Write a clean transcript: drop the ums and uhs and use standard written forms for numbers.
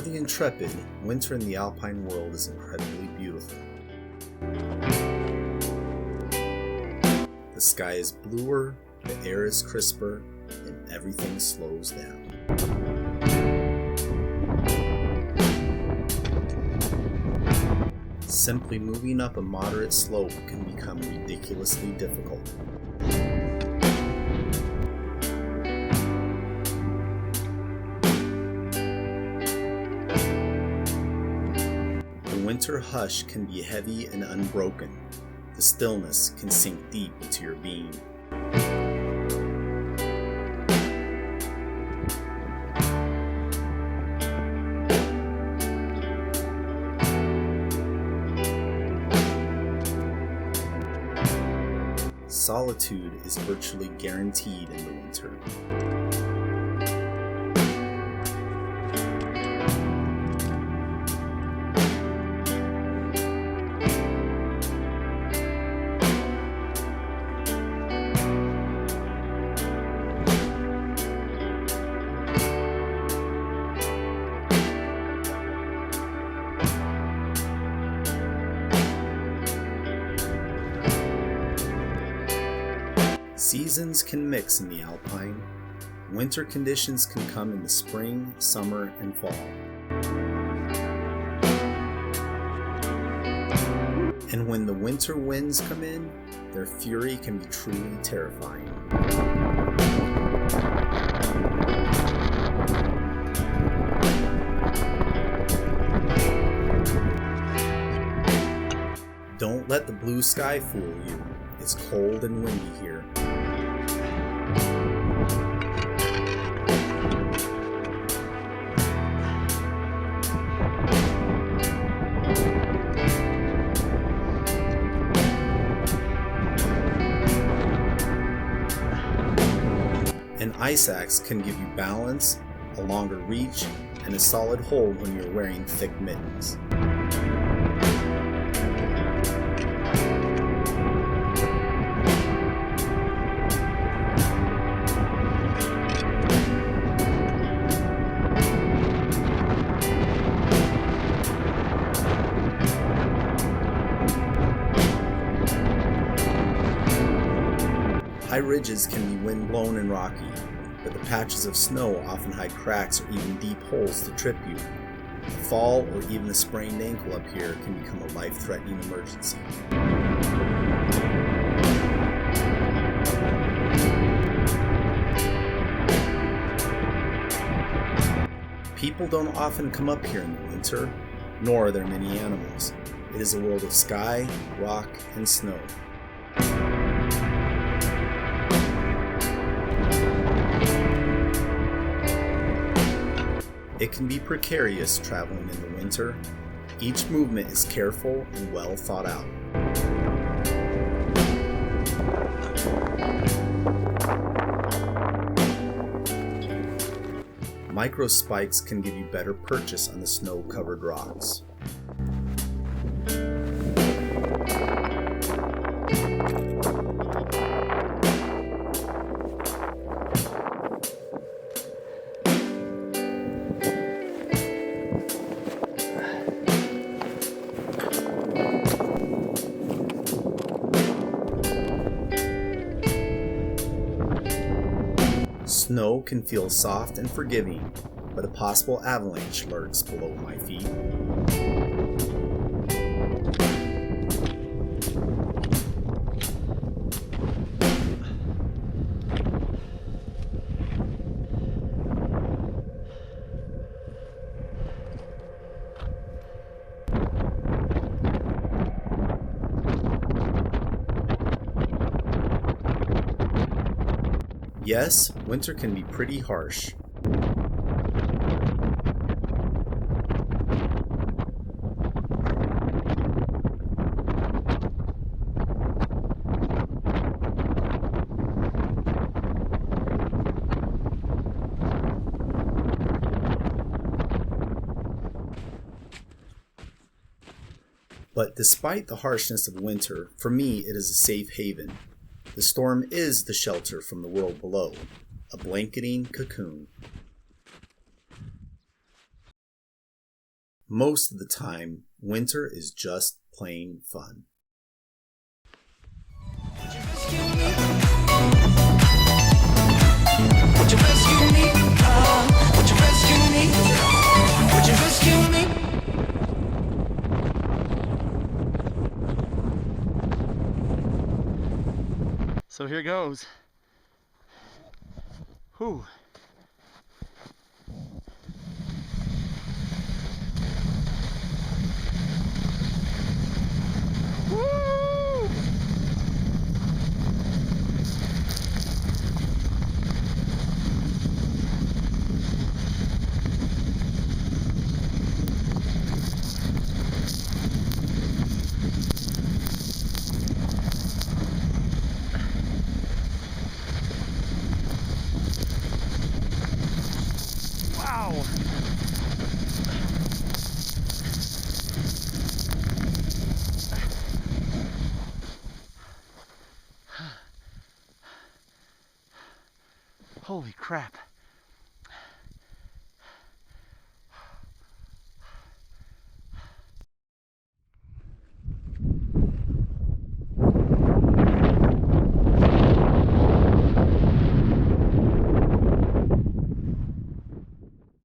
the intrepid, winter in the alpine world is incredibly beautiful. The sky is bluer, the air is crisper, and everything slows down. Simply moving up a moderate slope can become ridiculously difficult. The winter hush can be heavy and unbroken. The stillness can sink deep into your being. Solitude is virtually guaranteed in the winter. Seasons can mix in the alpine. Winter conditions can come in the spring, summer, and fall. And when the winter winds come in, their fury can be truly terrifying. Don't let the blue sky fool you. It's cold and windy here. An ice axe can give you balance, a longer reach, and a solid hold when you're wearing thick mittens. High ridges can be windblown and rocky, but the patches of snow often hide cracks or even deep holes to trip you. A fall or even a sprained ankle up here can become a life-threatening emergency. People don't often come up here in the winter, nor are there many animals. It is a world of sky, rock, and snow. It can be precarious traveling in the winter. Each movement is careful and well thought out. Micro spikes can give you better purchase on the snow-covered rocks. Snow can feel soft and forgiving, but a possible avalanche lurks below my feet. Yes, winter can be pretty harsh. But despite the harshness of winter, for me it is a safe haven. The storm is the shelter from the world below, a blanketing cocoon. Most of the time, winter is just plain fun. Would you rescue me? Would you rescue me? Would you rescue me? Would you rescue me? So here goes. Whew. Woo! Wow! Holy crap.